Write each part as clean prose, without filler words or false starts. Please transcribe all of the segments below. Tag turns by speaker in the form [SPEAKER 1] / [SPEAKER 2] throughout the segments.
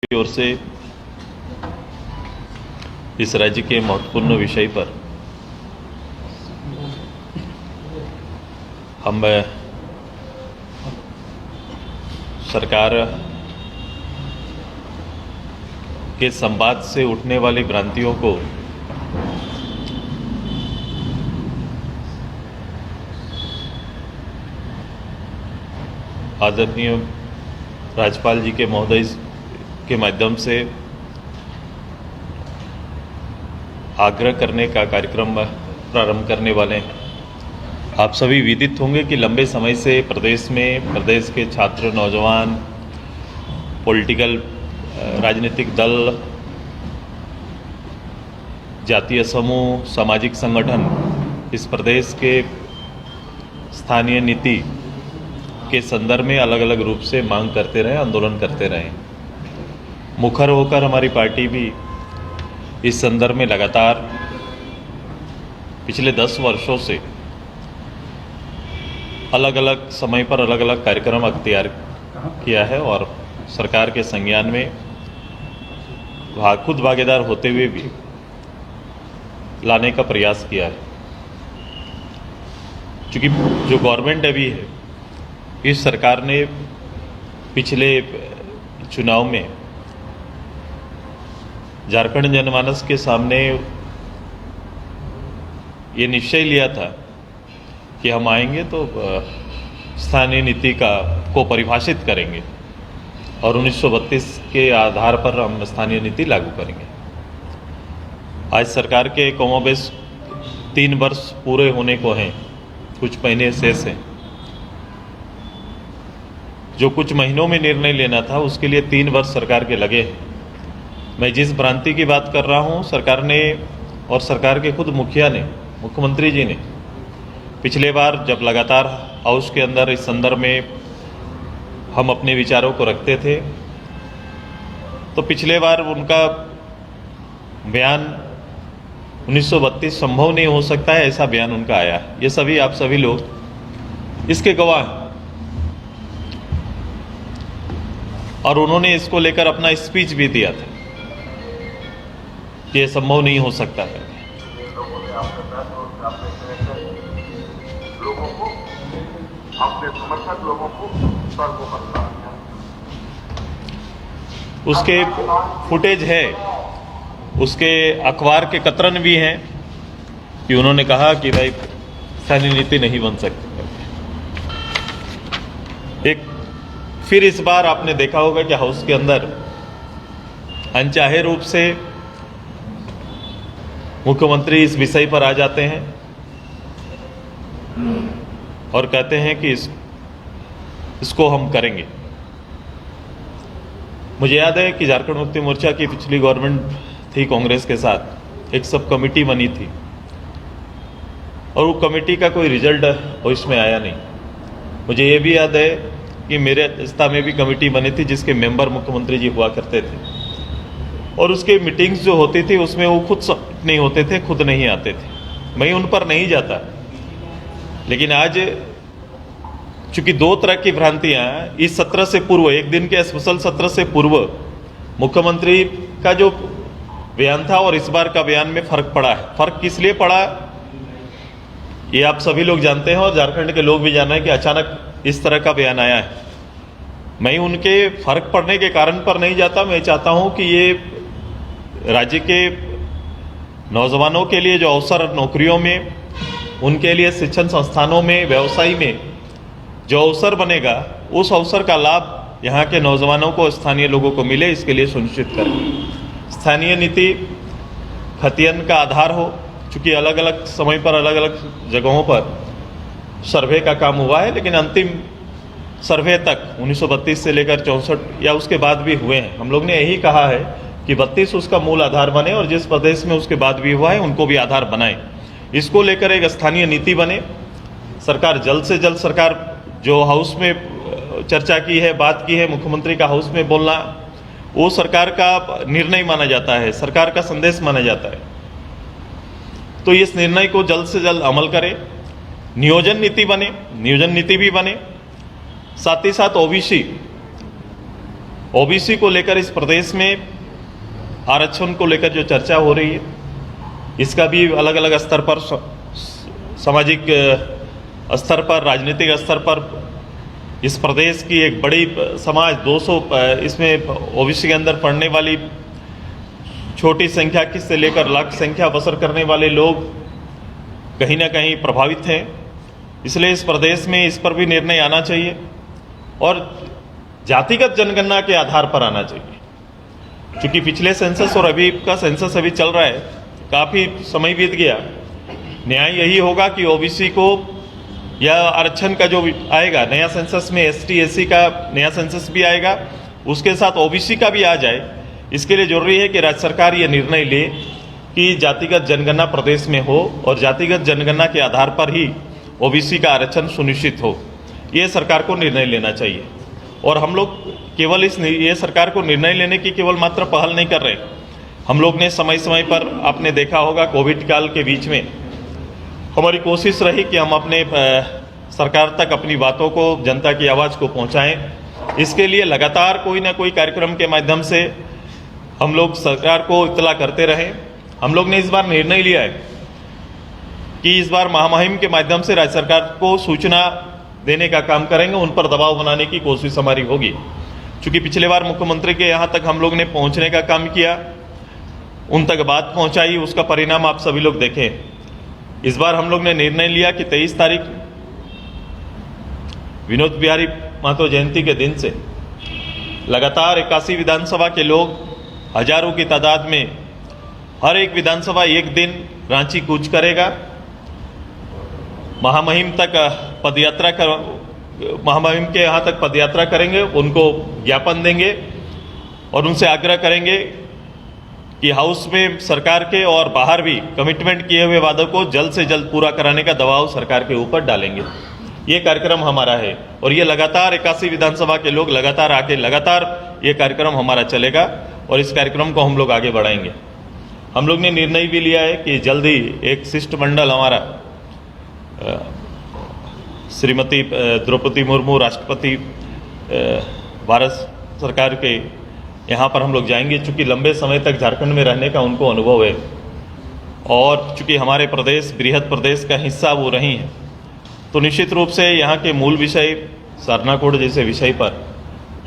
[SPEAKER 1] की ओर से इस राज्य के महत्वपूर्ण विषय पर हम सरकार के संवाद से उठने वाली भ्रांतियों को आदरणीय राज्यपाल जी के महोदय के माध्यम से आग्रह करने का कार्यक्रम प्रारंभ करने वाले हैं। आप सभी विदित होंगे कि लंबे समय से प्रदेश के छात्र, नौजवान, पॉलिटिकल राजनीतिक दल, जातीय समूह, सामाजिक संगठन इस प्रदेश के स्थानीय नीति के संदर्भ में अलग अलग रूप से मांग करते रहे, आंदोलन करते रहे। मुखर होकर हमारी पार्टी भी इस संदर्भ में लगातार पिछले 10 वर्षों से अलग अलग समय पर अलग अलग कार्यक्रम अख्तियार किया है और सरकार के संज्ञान में खुद भागीदार होते हुए भी लाने का प्रयास किया है। क्योंकि जो गवर्नमेंट अभी है, इस सरकार ने पिछले चुनाव में झारखंड जनमानस के सामने ये निश्चय लिया था कि हम आएंगे तो स्थानीय नीति को परिभाषित करेंगे और 1932 के आधार पर हम स्थानीय नीति लागू करेंगे। आज सरकार के कमोबेश 3 वर्ष पूरे होने को हैं, कुछ महीने शेष हैं। जो कुछ महीनों में निर्णय लेना था उसके लिए 3 वर्ष सरकार के लगे हैं। मैं जिस भ्रांति की बात कर रहा हूं, सरकार ने और सरकार के खुद मुखिया ने, मुख्यमंत्री जी ने पिछले बार जब लगातार हाउस के अंदर इस संदर्भ में हम अपने विचारों को रखते थे, तो पिछले बार उनका बयान 1932 संभव नहीं हो सकता है, ऐसा बयान उनका आया। ये सभी आप सभी लोग इसके गवाह हैं। और उन्होंने इसको लेकर अपना स्पीच भी दिया था कि ये संभव नहीं हो सकता है। उसके फुटेज है, उसके अखबार के कतरन भी हैं कि उन्होंने कहा कि भाई स्थानीय नीति नहीं बन सकती। एक फिर इस बार आपने देखा होगा कि हाउस के अंदर अनचाहे रूप से मुख्यमंत्री इस विषय पर आ जाते हैं और कहते हैं कि इसको हम करेंगे। मुझे याद है कि झारखंड मुक्ति मोर्चा की पिछली गवर्नमेंट थी, कांग्रेस के साथ एक सब कमेटी बनी थी और वो कमेटी का कोई रिजल्ट इसमें आया नहीं। मुझे ये भी याद है कि मेरे अध्यक्षता में भी कमेटी बनी थी जिसके मेंबर मुख्यमंत्री जी हुआ करते थे और उसके मीटिंग्स जो होती थी उसमें वो खुद नहीं होते थे, खुद नहीं आते थे। मैं उन पर नहीं जाता। लेकिन आज चूंकि 2 तरह की भ्रांतियां इस सत्र से पूर्व, एक दिन के स्पेशल सत्र से पूर्व मुख्यमंत्री का जो बयान था और इस बार का बयान में फर्क पड़ा है। फर्क किस लिए पड़ा ये आप सभी लोग जानते हैं और झारखंड के लोग भी जाना है कि अचानक इस तरह का बयान आया है। मैं उनके फर्क पड़ने के कारण पर नहीं जाता। मैं चाहता हूं कि ये राज्य के नौजवानों के लिए जो अवसर नौकरियों में, उनके लिए शिक्षण संस्थानों में, व्यवसाय में जो अवसर बनेगा, उस अवसर का लाभ यहाँ के नौजवानों को, स्थानीय लोगों को मिले, इसके लिए सुनिश्चित करें। स्थानीय नीति खतियन का आधार हो। चूँकि अलग अलग समय पर अलग अलग जगहों पर सर्वे का काम हुआ है, लेकिन अंतिम सर्वे तक 1932 से लेकर 64 या उसके बाद भी हुए हैं। हम लोग ने यही कहा है कि 32 उसका मूल आधार बने और जिस प्रदेश में उसके बाद भी हुआ है उनको भी आधार बनाए। इसको लेकर एक स्थानीय नीति बने। सरकार जल्द से जल्द, सरकार जो हाउस में चर्चा की है, बात की है, मुख्यमंत्री का हाउस में बोलना, वो सरकार का निर्णय माना जाता है, सरकार का संदेश माना जाता है। तो इस निर्णय को जल्द से जल्द अमल करें। नियोजन नीति बने, नियोजन नीति भी बने। साथ ही साथ ओबीसी ओबीसी को लेकर इस प्रदेश में आरक्षण को लेकर जो चर्चा हो रही है, इसका भी अलग अलग स्तर पर, सामाजिक स्तर पर, राजनीतिक स्तर पर इस प्रदेश की एक बड़ी समाज 200 इसमें ओबीसी के अंदर पढ़ने वाली छोटी संख्या की से लेकर लाख संख्या बसर करने वाले लोग कहीं ना कहीं प्रभावित हैं। इसलिए इस प्रदेश में इस पर भी निर्णय आना चाहिए और जातिगत जनगणना के आधार पर आना चाहिए। क्योंकि पिछले सेंसस और अभी का सेंसस अभी चल रहा है, काफ़ी समय बीत गया। न्याय यही होगा कि ओबीसी को या आरक्षण का जो आएगा नया सेंसस में, एसटी एससी का नया सेंसस भी आएगा, उसके साथ ओबीसी का भी आ जाए। इसके लिए जरूरी है कि राज्य सरकार ये निर्णय ले कि जातिगत जनगणना प्रदेश में हो और जातिगत जनगणना के आधार पर ही ओबीसी का आरक्षण सुनिश्चित हो। ये सरकार को निर्णय लेना चाहिए। और हम लोग केवल ये सरकार को निर्णय लेने की केवल मात्र पहल नहीं कर रहे। हम लोग ने समय समय पर, आपने देखा होगा कोविड काल के बीच में हमारी कोशिश रही कि हम अपने सरकार तक अपनी बातों को, जनता की आवाज़ को पहुंचाएं। इसके लिए लगातार कोई ना कोई कार्यक्रम के माध्यम से हम लोग सरकार को इत्तला करते रहें। हम लोग ने इस बार निर्णय लिया है कि इस बार महामहिम के माध्यम से राज्य सरकार को सूचना देने का काम करेंगे, उन पर दबाव बनाने की कोशिश हमारी होगी। चूँकि पिछले बार मुख्यमंत्री के यहाँ तक हम लोग ने पहुँचने का काम किया, उन तक बात पहुँचाई, उसका परिणाम आप सभी लोग देखें। इस बार हम लोग ने निर्णय लिया कि 23 तारीख विनोद बिहारी महतो जयंती के दिन से लगातार 81 विधानसभा के लोग हजारों की तादाद में हर एक विधानसभा एक दिन रांची कूच करेगा। महामहिम तक पदयात्रा कर, महामहिम के यहाँ तक पदयात्रा करेंगे, उनको ज्ञापन देंगे और उनसे आग्रह करेंगे कि हाउस में सरकार के और बाहर भी कमिटमेंट किए हुए वादों को जल्द से जल्द पूरा कराने का दबाव सरकार के ऊपर डालेंगे। ये कार्यक्रम हमारा है और ये लगातार 81 विधानसभा के लोग लगातार आके लगातार ये कार्यक्रम हमारा चलेगा और इस कार्यक्रम को हम लोग आगे बढ़ाएंगे। हम लोग ने निर्णय भी लिया है कि जल्द ही एक शिष्टमंडल हमारा श्रीमती द्रौपदी मुर्मू राष्ट्रपति भारत सरकार के यहाँ पर हम लोग जाएंगे। चूँकि लंबे समय तक झारखंड में रहने का उनको अनुभव है और चूँकि हमारे प्रदेश बृहद प्रदेश का हिस्सा वो रही हैं, तो निश्चित रूप से यहाँ के मूल विषय सरनाकोड जैसे विषय पर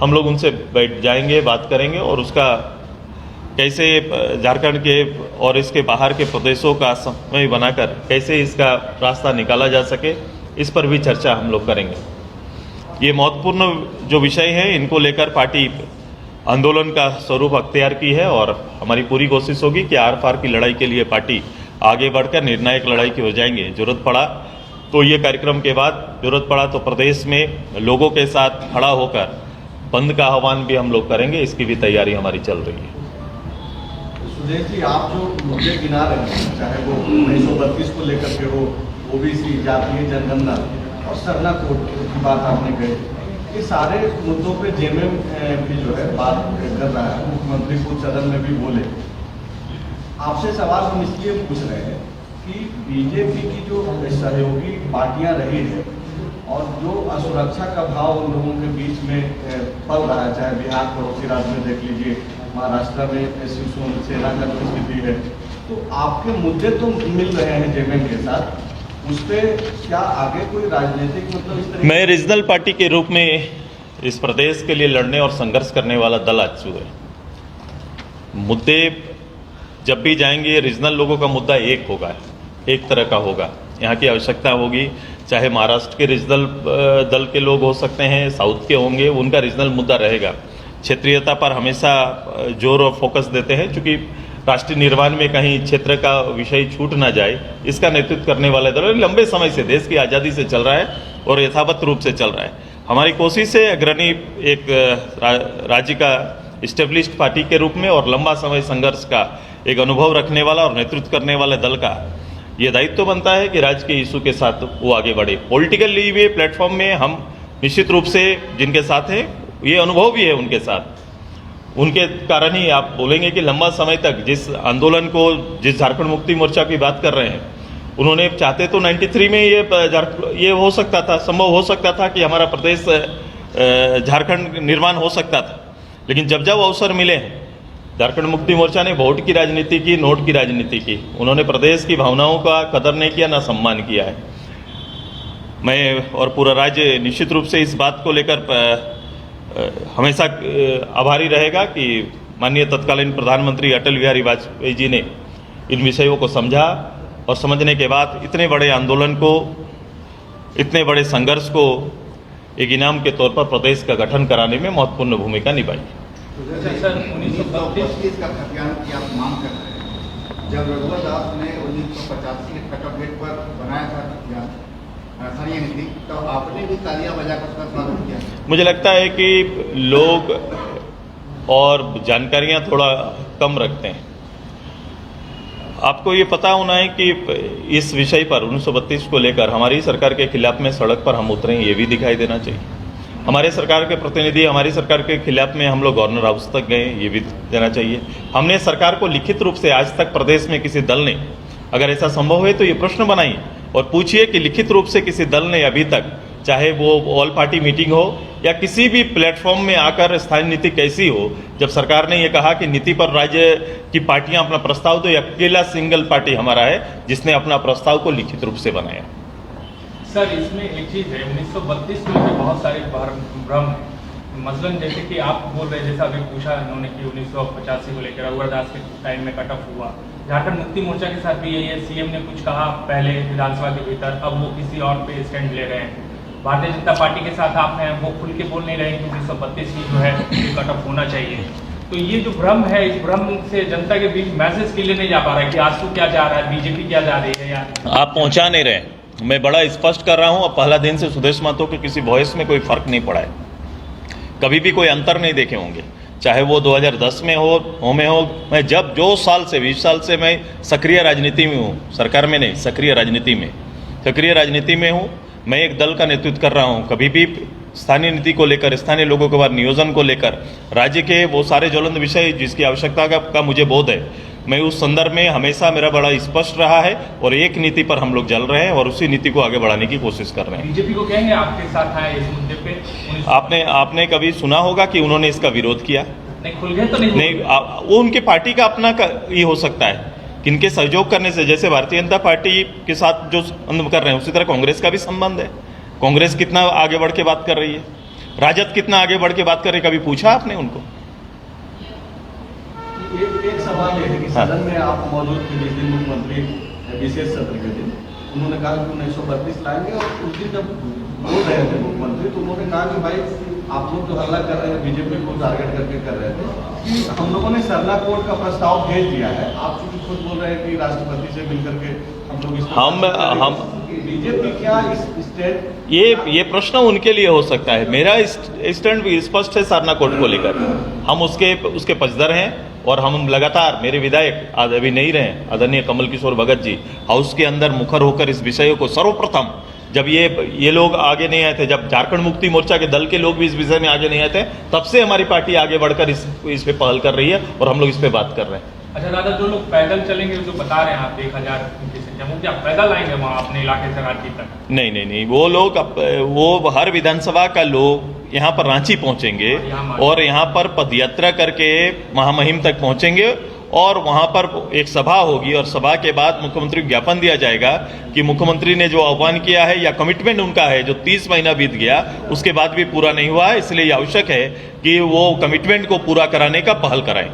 [SPEAKER 1] हम लोग उनसे बैठ जाएंगे, बात करेंगे और उसका कैसे झारखंड के और इसके बाहर के प्रदेशों का समय बनाकर कैसे इसका रास्ता निकाला जा सके, इस पर भी चर्चा हम लोग करेंगे। ये महत्वपूर्ण जो विषय है, इनको लेकर पार्टी आंदोलन का स्वरूप अख्तियार की है और हमारी पूरी कोशिश होगी कि आर पार की लड़ाई के लिए पार्टी आगे बढ़कर निर्णायक लड़ाई की हो जाएंगे। जरूरत पड़ा तो ये कार्यक्रम के बाद जरूरत पड़ा तो प्रदेश में लोगों के साथ खड़ा होकर बंद का आह्वान भी हम लोग करेंगे। इसकी भी तैयारी हमारी चल रही है।
[SPEAKER 2] सुदेश जी, आप जो मुद्दे गिना रहे हैं, चाहे वो 1932 को लेकर के हो, ओबीसी, जातीय जनगणना और सरना कोड की बात आपने कही, ये सारे मुद्दों पे जेएमएम भी जो है बात कर रहा है। मुख्यमंत्री खुद सदन में भी बोले। आपसे सवाल हम इसलिए पूछ रहे हैं कि बीजेपी की जो सहयोगी पार्टियां रही है और जो असुरक्षा का भाव उन लोगों के बीच में पल रहा है, चाहे बिहार पड़ोसी राज्य में देख लीजिए, महाराष्ट्र में शिवसेना का जो स्थिति है, तो आपके मुद्दे तो मिल रहे हैं जेएमएम के साथ, उस पर क्या आगे कोई राजनीतिक मतलब इस तरह?
[SPEAKER 1] मैं रीजनल पार्टी के रूप में इस प्रदेश के लिए लड़ने और संघर्ष करने वाला दल आज है। मुद्दे जब भी जाएंगे, रीजनल लोगों का मुद्दा एक होगा, एक तरह का होगा। यहाँ की आवश्यकता होगी, चाहे महाराष्ट्र के रीजनल दल के लोग हो सकते हैं, साउथ के होंगे, उनका रीजनल मुद्दा रहेगा। क्षेत्रीयता पर हमेशा जोर और फोकस देते हैं, क्योंकि राष्ट्रीय निर्माण में कहीं क्षेत्र का विषय छूट ना जाए, इसका नेतृत्व करने वाले दल लंबे समय से देश की आज़ादी से चल रहा है और यथावत रूप से चल रहा है। हमारी कोशिश है अग्रणी एक राज्य का इस्टेब्लिश्ड पार्टी के रूप में और लंबा समय संघर्ष का एक अनुभव रखने वाला और नेतृत्व करने वाले दल का ये दायित्व बनता है कि राज्य के इशू के साथ वो आगे बढ़े। पॉलिटिकली वे प्लेटफॉर्म में हम निश्चित रूप से जिनके साथ हैं, ये अनुभव भी है उनके साथ, उनके कारण ही आप बोलेंगे कि लंबा समय तक जिस आंदोलन को, जिस झारखंड मुक्ति मोर्चा की बात कर रहे हैं, उन्होंने चाहते तो 93 में ये हो सकता था, संभव हो सकता था कि हमारा प्रदेश झारखंड निर्माण हो सकता था, लेकिन जब जब अवसर मिले हैं, झारखंड मुक्ति मोर्चा ने वोट की राजनीति की, नोट की राजनीति की। उन्होंने प्रदेश की भावनाओं का कदर नहीं किया, ना सम्मान किया है। मैं और पूरा राज्य निश्चित रूप से इस बात को लेकर हमेशा आभारी रहेगा कि माननीय तत्कालीन प्रधानमंत्री अटल बिहारी वाजपेयी जी ने इन विषयों को समझा और समझने के बाद इतने बड़े आंदोलन को, इतने बड़े संघर्ष को एक इनाम के तौर पर प्रदेश का गठन कराने में महत्वपूर्ण भूमिका निभाई।
[SPEAKER 3] सर 1932 का खतियान की आप मांग कर रहे हैं, जब रघुवर दास ने 1985 के कट ऑफ डेट पर बनाया था खतियान स्थानीय नीति, तो आपने भी तालियां बजाकर उसका स्वागत किया। मुझे
[SPEAKER 1] लगता है कि लोग और जानकारियां थोड़ा कम रखते हैं। आपको ये पता होना है कि इस विषय पर 1932 को लेकर हमारी सरकार के खिलाफ में सड़क पर हम उतरे, ये भी दिखाई देना चाहिए। हमारे सरकार के प्रतिनिधि हमारी सरकार के खिलाफ में हम लोग गवर्नर हाउस तक गए, ये भी देना चाहिए। हमने सरकार को लिखित रूप से आज तक प्रदेश में किसी दल ने, अगर ऐसा संभव है तो ये प्रश्न बनाइए और पूछिए कि लिखित रूप से किसी दल ने अभी तक, चाहे वो ऑल पार्टी मीटिंग हो या किसी भी प्लेटफॉर्म में आकर स्थानीय नीति कैसी हो, जब सरकार ने ये कहा कि नीति पर राज्य की पार्टियां अपना प्रस्ताव दो, अकेला सिंगल पार्टी हमारा है जिसने अपना प्रस्ताव को लिखित रूप से बनाया।
[SPEAKER 4] सर इसमें एक चीज़ है, 1932 में भी बहुत सारे भ्रम है। मसलन जैसे कि आप बोल रहे, जैसा अभी पूछा इन्होंने कि 1985 को लेकर रघुवर दास के टाइम में कट ऑफ हुआ। झारखंड मुक्ति मोर्चा के साथ भी यही है, सीएम ने कुछ कहा पहले विधानसभा के भीतर, अब वो किसी और पे स्टैंड ले रहे हैं। भारतीय जनता पार्टी के साथ आपने वो खुल के बोल नहीं रहे कि 1932 की जो है कट ऑफ होना चाहिए। तो ये जो भ्रम है, इस भ्रम से जनता के बीच मैसेज क्लियर नहीं जा पा रहा है कि आजसू क्या जा रहा है, बीजेपी क्या जा रही है। या
[SPEAKER 1] आप पहुंचा नहीं रहे। मैं बड़ा स्पष्ट कर रहा हूं, अब पहला दिन से सुदेश महतो के किसी वॉइस में कोई फर्क नहीं पड़ा है, कभी भी कोई अंतर नहीं देखे होंगे, चाहे वो 2010 में हो में हो। मैं जब जो साल से 20 साल से मैं सक्रिय राजनीति में हूँ, सरकार में नहीं, सक्रिय राजनीति में हूँ। मैं एक दल का नेतृत्व कर रहा हूँ, कभी भी स्थानीय नीति को लेकर, स्थानीय लोगों के बाद नियोजन को लेकर, राज्य के वो सारे ज्वलंत विषय जिसकी आवश्यकता का मुझे बोध है, मैं उस संदर्भ में हमेशा मेरा बड़ा स्पष्ट रहा है और एक नीति पर हम लोग चल रहे हैं और उसी नीति को आगे बढ़ाने की कोशिश कर रहे हैं।
[SPEAKER 4] बीजेपी को कहेंगे आपके साथ है इस मुद्दे पे?
[SPEAKER 1] आपने कभी सुना होगा कि उन्होंने इसका विरोध किया?
[SPEAKER 4] नहीं, खुल गए तो नहीं।
[SPEAKER 1] वो उनके पार्टी का अपना ये हो सकता है, किनके सहयोग करने से, जैसे भारतीय जनता पार्टी के साथ जो संबंध कर रहे हैं उसी तरह कांग्रेस का भी संबंध है। कांग्रेस कितना आगे बढ़ के बात कर रही है, राजद कितना आगे बढ़ के बात कर रही है, कभी पूछा आपने उनको?
[SPEAKER 2] एक सवाल है कि सदन में आप मौजूद थे जिस दिन मुख्यमंत्री विशेष सत्र के दिन, उन्होंने कहा कि 1932 लाएंगे और उस दिन जब बोल रहे थे मुख्यमंत्री तो उन्होंने कहा कि भाई आप लोग जो हल्ला कर रहे हैं बीजेपी को टारगेट करके कर रहे थे, हम लोगों ने सरला कोर्ट का प्रस्ताव भेज दिया है। आप चूंकि खुद बोल रहे हैं कि राष्ट्रपति से मिलकर के हम लोग हम बीजेपी क्या इस स्टैंड,
[SPEAKER 1] ये प्रश्न उनके लिए हो सकता है। मेरा स्टैंड भी स्पष्ट है सारना कोर्ट को लेकर, हम उसके पक्षधर हैं और हम लगातार, मेरे विधायक आज अभी नहीं रहे, आदरणीय कमल किशोर भगत जी हाउस के अंदर मुखर होकर इस विषय को सर्वप्रथम, जब ये लोग आगे नहीं आए थे, जब झारखंड मुक्ति मोर्चा के दल के लोग भी इस विषय में आगे नहीं आए थे, तब से हमारी पार्टी आगे बढ़कर इस पे पहल कर रही है और हम लोग इस पे बात कर रहे हैं।
[SPEAKER 4] अच्छा दादा, जो लोग पैदल चलेंगे, जो बता रहे हैं आप 1000 की संख्या, वो क्या पैदल आएंगे वहाँ अपने इलाके से रांची तक?
[SPEAKER 1] नहीं, वो लोग वो हर विधानसभा का लोग यहाँ पर रांची पहुँचेंगे और यहाँ पर पदयात्रा करके महामहिम तक पहुँचेंगे और वहाँ पर एक सभा होगी और सभा के बाद मुख्यमंत्री को ज्ञापन दिया जाएगा कि मुख्यमंत्री ने जो आह्वान किया है या कमिटमेंट उनका है जो 30 महीना बीत गया उसके बाद भी पूरा नहीं हुआ है, इसलिए आवश्यक है कि वो कमिटमेंट को पूरा कराने का पहल कराएं।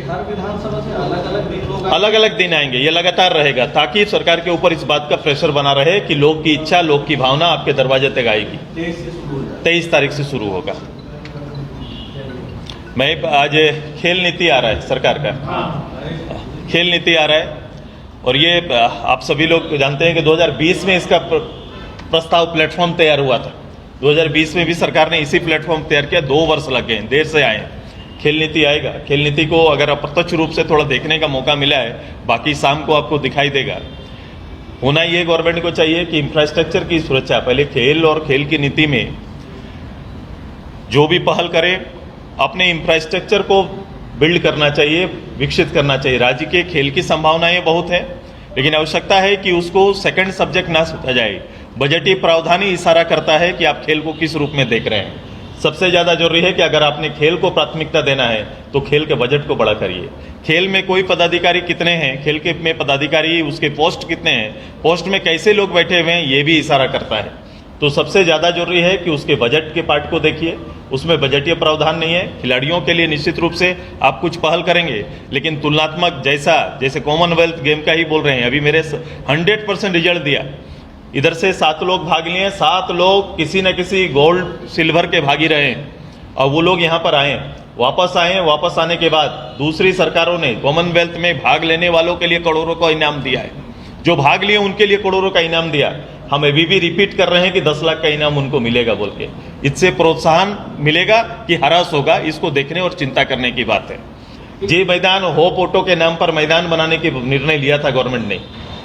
[SPEAKER 2] हर विधानसभा से
[SPEAKER 1] अलग अलग दिन आएंगे, ये लगातार रहेगा ताकि सरकार के ऊपर इस बात का प्रेशर बना रहे कि लोग की इच्छा, लोग की भावना आपके दरवाजे तक आएगी। 23 तारीख से शुरू होगा। मैं आज खेल नीति आ रहा है सरकार का, खेल नीति आ रहा है और ये आप सभी लोग जानते हैं कि 2020 में इसका प्रस्ताव प्लेटफॉर्म तैयार हुआ था। 2020 में भी सरकार ने इसी प्लेटफॉर्म तैयार किया, 2 वर्ष लग गए, देर से आए। खेल नीति आएगा, खेल नीति को अगर अप्रत्यक्ष रूप से थोड़ा देखने का मौका मिला है, बाकी शाम को आपको दिखाई देगा। होना ये गवर्नमेंट को चाहिए कि इंफ्रास्ट्रक्चर की सुरक्षा, पहले खेल और खेल की नीति में जो भी पहल करे अपने इंफ्रास्ट्रक्चर को बिल्ड करना चाहिए, विकसित करना चाहिए। राज्य के खेल की संभावनाएं बहुत है, लेकिन आवश्यकता है कि उसको सेकंड सब्जेक्ट ना सोचा जाए। बजटीय प्रावधान ही इशारा करता है कि आप खेल को किस रूप में देख रहे हैं। सबसे ज़्यादा जरूरी है कि अगर आपने खेल को प्राथमिकता देना है तो खेल के बजट को बड़ा करिए। खेल में कोई पदाधिकारी कितने हैं, खेल के में पदाधिकारी उसके पोस्ट कितने हैं, पोस्ट में कैसे लोग बैठे हुए हैं, ये भी इशारा करता है। तो सबसे ज़्यादा जरूरी है कि उसके बजट के पार्ट को देखिए, उसमें बजटीय प्रावधान नहीं है। खिलाड़ियों के लिए निश्चित रूप से आप कुछ पहल करेंगे, लेकिन तुलनात्मक जैसे कॉमनवेल्थ गेम का ही बोल रहे हैं, अभी मेरे 100% रिजल्ट दिया। इधर से 7 लोग भाग लिए, 7 लोग किसी न किसी गोल्ड सिल्वर के भागी रहे हैं, और वो लोग यहाँ पर आए, वापस आने के बाद दूसरी सरकारों ने कॉमनवेल्थ में भाग लेने वालों के लिए करोड़ों का इनाम दिया है, जो भाग लिए उनके लिए करोड़ों का इनाम दिया। हम अभी भी रिपीट कर रहे हैं कि 10 लाख का इनाम उनको मिलेगा बोल के। इससे प्रोत्साहन मिलेगा कि हरास होगा, इसको देखने और चिंता करने की बात है। जे मैदान होप ऑटो के नाम पर मैदान बनाने की निर्णय लिया था गवर्नमेंट ने,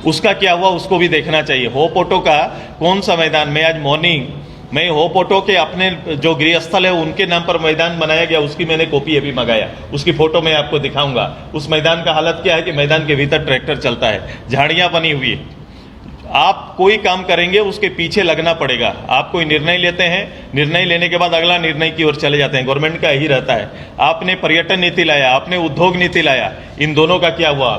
[SPEAKER 1] उसका क्या हुआ उसको भी देखना चाहिए। होप ऑटो का कौन सा मैदान, मैं आज मॉर्निंग मैं होप ऑटो के अपने जो गृहस्थल है उनके नाम पर मैदान बनाया गया, उसकी मैंने कॉपी अभी मंगाया, उसकी फोटो मैं आपको दिखाऊंगा। उस मैदान का हालत क्या है कि मैदान के भीतर ट्रैक्टर चलता है, झाड़ियां बनी हुई है। आप कोई काम करेंगे उसके पीछे लगना पड़ेगा। आप कोई निर्णय लेते हैं, निर्णय लेने के बाद अगला निर्णय की ओर चले जाते हैं। गवर्नमेंट का यही रहता है। आपने पर्यटन नीति लाया, आपने उद्योग नीति लाया, इन दोनों का क्या हुआ?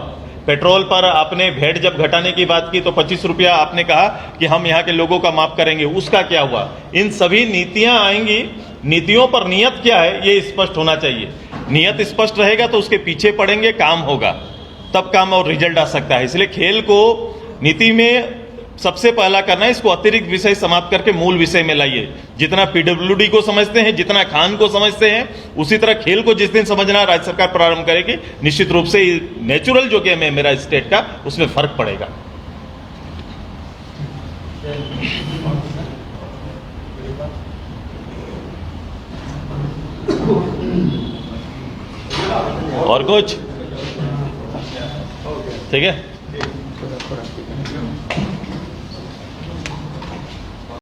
[SPEAKER 1] पेट्रोल पर आपने भेड़ जब घटाने की बात की तो 25 रुपया आपने कहा कि हम यहाँ के लोगों का माफ करेंगे, उसका क्या हुआ? इन सभी नीतियां आएंगी, नीतियों पर नियत क्या है ये स्पष्ट होना चाहिए। नियत स्पष्ट रहेगा तो उसके पीछे पड़ेंगे, काम होगा, तब काम और रिजल्ट आ सकता है। इसलिए खेल को नीति में सबसे पहला करना है, इसको अतिरिक्त विषय समाप्त करके मूल विषय में लाइए। जितना पीडब्ल्यूडी को समझते हैं, जितना खान को समझते हैं, उसी तरह खेल को जिस दिन समझना राज्य सरकार प्रारंभ करेगी, निश्चित रूप से नेचुरल जो गेम है मेरा स्टेट का, उसमें फर्क पड़ेगा। और कुछ? ठीक है।